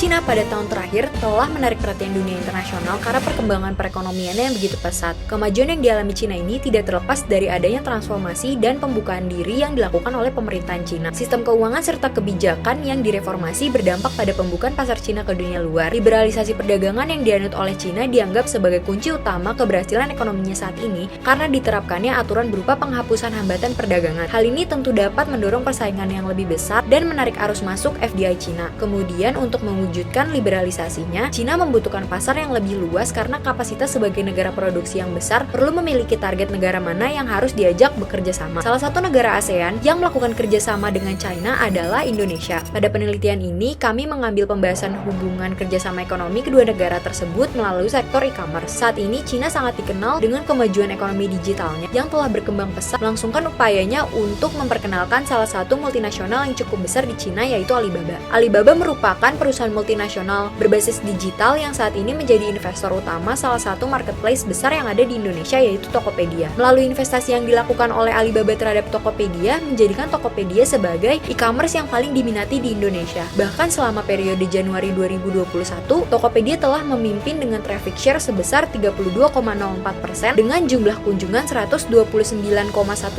Cina pada tahun terakhir telah menarik perhatian dunia internasional karena perkembangan perekonomiannya yang begitu pesat. Kemajuan yang dialami Cina ini tidak terlepas dari adanya transformasi dan pembukaan diri yang dilakukan oleh pemerintahan Cina. Sistem keuangan serta kebijakan yang direformasi berdampak pada pembukaan pasar Cina ke dunia luar. Liberalisasi perdagangan yang dianut oleh Cina dianggap sebagai kunci utama keberhasilan ekonominya saat ini karena diterapkannya aturan berupa penghapusan hambatan perdagangan. Hal ini tentu dapat mendorong persaingan yang lebih besar dan menarik arus masuk FDI Cina. Kemudian untuk mewujudkan liberalisasinya, Cina membutuhkan pasar yang lebih luas karena kapasitas sebagai negara produksi yang besar perlu memiliki target negara mana yang harus diajak bekerja sama. Salah satu negara ASEAN yang melakukan kerjasama dengan China adalah Indonesia. Pada penelitian ini, kami mengambil pembahasan hubungan kerjasama ekonomi kedua negara tersebut melalui sektor e-commerce. Saat ini, Cina sangat dikenal dengan kemajuan ekonomi digitalnya yang telah berkembang pesat, melangsungkan upayanya untuk memperkenalkan salah satu multinasional yang cukup besar di Cina, yaitu Alibaba. Alibaba merupakan perusahaan multinasional berbasis digital yang saat ini menjadi investor utama salah satu marketplace besar yang ada di Indonesia, yaitu Tokopedia. Melalui investasi yang dilakukan oleh Alibaba terhadap Tokopedia, menjadikan Tokopedia sebagai e-commerce yang paling diminati di Indonesia. Bahkan selama periode Januari 2021, Tokopedia telah memimpin dengan traffic share sebesar 32,04% dengan jumlah kunjungan 129,1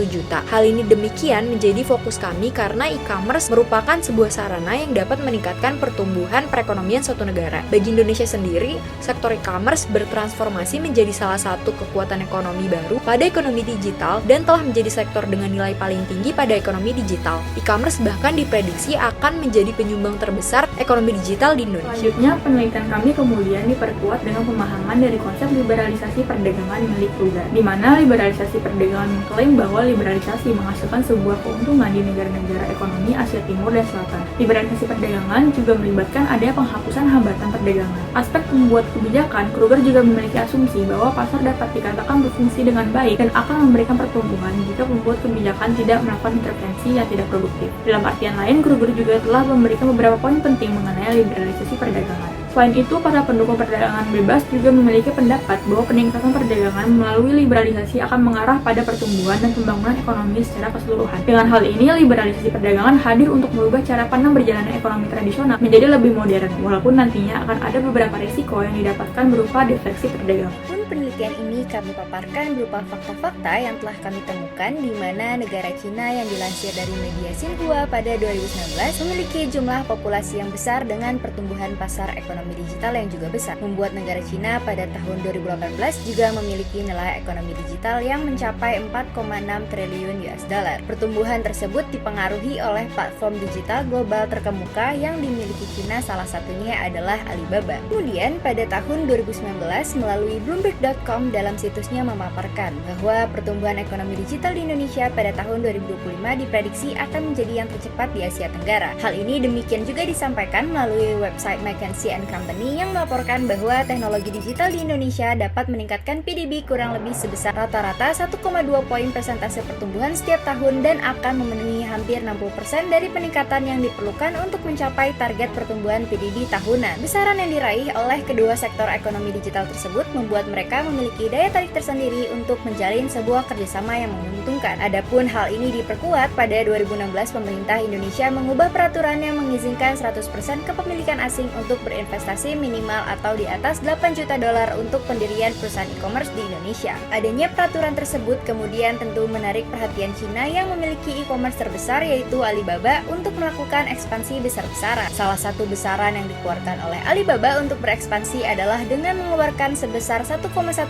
juta. Hal ini demikian menjadi fokus kami karena e-commerce merupakan sebuah sarana yang dapat meningkatkan pertumbuhan perekonomian suatu negara. Bagi Indonesia sendiri, sektor e-commerce bertransformasi menjadi salah satu kekuatan ekonomi baru pada ekonomi digital dan telah menjadi sektor dengan nilai paling tinggi pada ekonomi digital. E-commerce bahkan diprediksi akan menjadi penyumbang terbesar ekonomi digital di Indonesia. Selanjutnya, penelitian kami kemudian diperkuat dengan pemahaman dari konsep liberalisasi perdagangan milik Kruger, di mana liberalisasi perdagangan mengklaim bahwa liberalisasi menghasilkan sebuah keuntungan di negara-negara ekonomi Asia Timur dan Selatan. Liberalisasi perdagangan juga melibatkan adanya penghapusan hambatan perdagangan. Aspek pembuat kebijakan, Kruger juga memiliki asumsi bahwa pasar dapat dikatakan berfungsi dengan baik dan akan memberikan pertumbuhan jika pembuat kebijakan tidak melakukan intervensi yang tidak produktif. Dalam artian lain, Kruger juga telah memberikan beberapa poin penting mengenai liberalisasi perdagangan. Selain itu, para pendukung perdagangan bebas juga memiliki pendapat bahwa peningkatan perdagangan melalui liberalisasi akan mengarah pada pertumbuhan dan pembangunan ekonomi secara keseluruhan. Dengan hal ini, liberalisasi perdagangan hadir untuk merubah cara pandang berjalannya ekonomi tradisional menjadi lebih modern, walaupun nantinya akan ada beberapa risiko yang didapatkan berupa defleksi perdagangan. Penelitian ini kami paparkan berupa fakta-fakta yang telah kami temukan di mana negara Cina yang dilansir dari media Xinhua pada 2019 memiliki jumlah populasi yang besar dengan pertumbuhan pasar ekonomi digital yang juga besar, membuat negara Cina pada tahun 2018 juga memiliki nilai ekonomi digital yang mencapai 4,6 triliun US dollar. Pertumbuhan tersebut dipengaruhi oleh platform digital global terkemuka yang dimiliki Cina, salah satunya adalah Alibaba. Kemudian pada tahun 2019 melalui Bloomberg.com dalam situsnya memaparkan bahwa pertumbuhan ekonomi digital di Indonesia pada tahun 2025 diprediksi akan menjadi yang tercepat di Asia Tenggara. Hal ini demikian juga disampaikan melalui website McKinsey & Company yang melaporkan bahwa teknologi digital di Indonesia dapat meningkatkan PDB kurang lebih sebesar rata-rata 1,2 poin persentase pertumbuhan setiap tahun dan akan memenuhi hampir 60% dari peningkatan yang diperlukan untuk mencapai target pertumbuhan PDB tahunan. Besaran yang diraih oleh kedua sektor ekonomi digital tersebut membuat mereka memiliki daya tarik tersendiri untuk menjalin sebuah kerjasama yang menguntungkan. Adapun hal ini diperkuat pada 2016 pemerintah Indonesia mengubah peraturan yang mengizinkan 100% kepemilikan asing untuk berinvestasi minimal atau di atas 8 juta dolar untuk pendirian perusahaan e-commerce di Indonesia. Adanya peraturan tersebut kemudian tentu menarik perhatian Cina yang memiliki e-commerce terbesar yaitu Alibaba untuk melakukan ekspansi besar-besaran. Salah satu besaran yang dikeluarkan oleh Alibaba untuk berekspansi adalah dengan mengeluarkan sebesar 1,1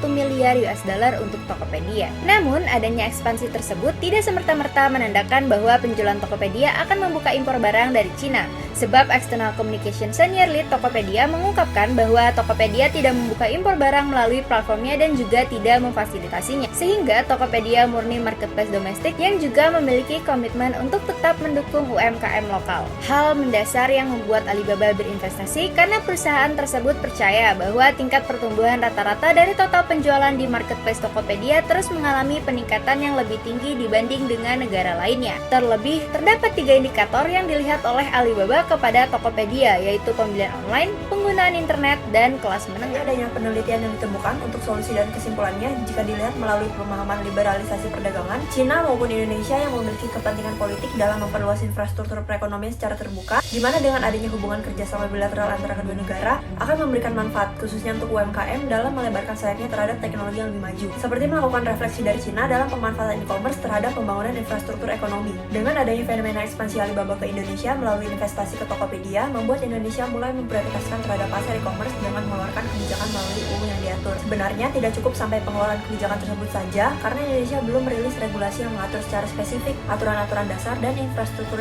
miliar US dollar untuk Tokopedia. Namun, adanya ekspansi tersebut tidak semerta-merta menandakan bahwa penjualan Tokopedia akan membuka impor barang dari Cina. Sebab External Communication Senior Lead Tokopedia mengungkapkan bahwa Tokopedia tidak membuka impor barang melalui platformnya dan juga tidak memfasilitasinya. Sehingga Tokopedia murni marketplace domestik yang juga memiliki komitmen untuk tetap mendukung UMKM lokal. Hal mendasar yang membuat Alibaba berinvestasi karena perusahaan tersebut percaya bahwa tingkat pertumbuhan rata-rata dari Dari total penjualan di marketplace Tokopedia terus mengalami peningkatan yang lebih tinggi dibanding dengan negara lainnya. Terlebih, terdapat 3 indikator yang dilihat oleh Alibaba kepada Tokopedia, yaitu pembelian online, penggunaan internet, dan kelas menengah. Adanya penelitian yang ditemukan untuk solusi dan kesimpulannya jika dilihat melalui pemahaman liberalisasi perdagangan, Cina maupun Indonesia yang memiliki kepentingan politik dalam memperluas infrastruktur perekonomian secara terbuka, di mana dengan adanya hubungan kerjasama bilateral antara kedua negara akan memberikan manfaat khususnya untuk UMKM dalam melebarkan sayapnya terhadap teknologi yang lebih maju, seperti melakukan refleksi dari Cina dalam pemanfaatan e-commerce terhadap pembangunan infrastruktur ekonomi. Dengan adanya fenomena ekspansi Alibaba ke Indonesia melalui investasi ke Tokopedia, membuat Indonesia mulai memprioritaskan terhadap pasar e-commerce dengan mengeluarkan kebijakan melalui UU yang diatur. Sebenarnya tidak cukup sampai pengeluaran kebijakan tersebut saja, karena Indonesia belum merilis regulasi yang mengatur secara spesifik aturan-aturan dasar dan infrastruktur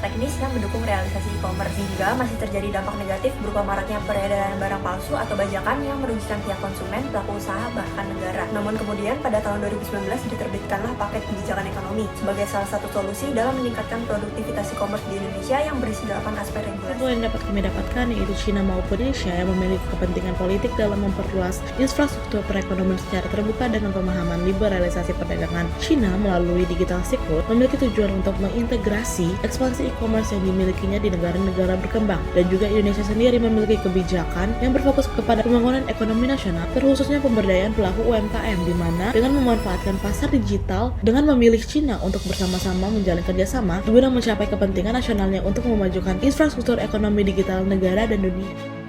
teknis yang mendukung realisasi e-commerce, sehingga masih terjadi dampak negatif berupa maraknya peredaran barang palsu atau bajakan yang merugikan pihak konsumen, pelaku usaha, bahkan negara. Namun kemudian pada tahun 2019 diterbitkanlah paket kebijakan ekonomi sebagai salah satu solusi dalam meningkatkan produktivitas e-commerce di Indonesia yang berisi 8 aspek regulasi. Yang dapat kami dapatkan yaitu Cina maupun Indonesia yang memiliki kepentingan politik dalam memperluas infrastruktur perekonomian secara terbuka dengan pemahaman liberalisasi perdagangan. Cina melalui Digital Silk Road memiliki tujuan untuk mengintegrasi ekspansi e-commerce yang dimilikinya di negara-negara berkembang, dan juga Indonesia sendiri memiliki kebijakan yang berfokus kepada pembangunan ekonomi nasional, terkhususnya pemberdayaan pelaku UMKM, di mana dengan memanfaatkan pasar digital dengan memilih Cina untuk bersama-sama menjalin kerjasama guna mencapai kepentingan nasionalnya untuk memajukan infrastruktur ekonomi digital negara dan dunia.